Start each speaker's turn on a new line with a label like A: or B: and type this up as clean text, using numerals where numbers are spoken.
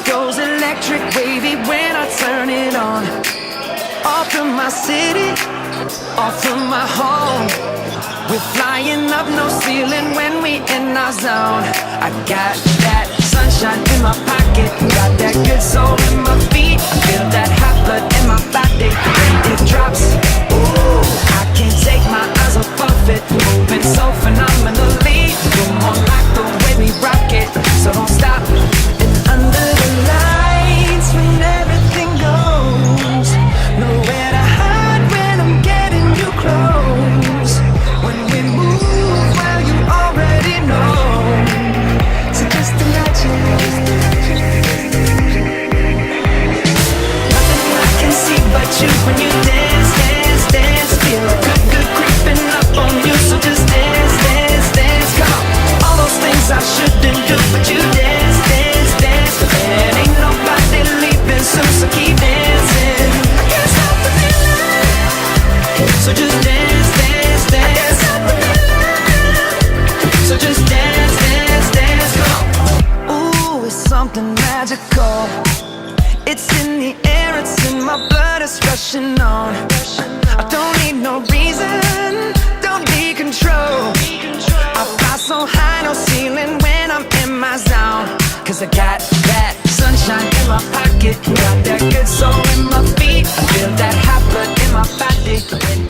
A: goes electric wavy when I turn it on. Off from my city, off from my home. We're flying up, no ceiling when we in our zone. I got that sunshine in my pocket, got that good soul in my feet. I feel that hot blood in my body when it drops. Ooh, I can't take my eyes off of it, moving so phenomenally. You're more like the way we rock it, so don't stop. And under the lights when everything goes, nowhere to hide when I'm getting you close. When we move, well, you already know. So just imagine. Nothing I can see but you when you dance, dance, dance. Feel good, good creeping up on you. So just dance, dance, dance. Come on. All those things I shouldn't do, but you dance, dance, dance. And ain't nobody leaving soon, so keep dancing. I can't stop the feeling. So just dance, dance, dance. I can't stop the feeling. So just dance, dance, dance. Come on. Ooh, it's something magical. It's in the air, it's in my blood, it's rushing on. I don't need no reason, don't need control. I fly so high, no ceiling when I'm in my zone. Cause I got that sunshine in my pocket, got that good soul in my feet. I feel that hot blood in my body when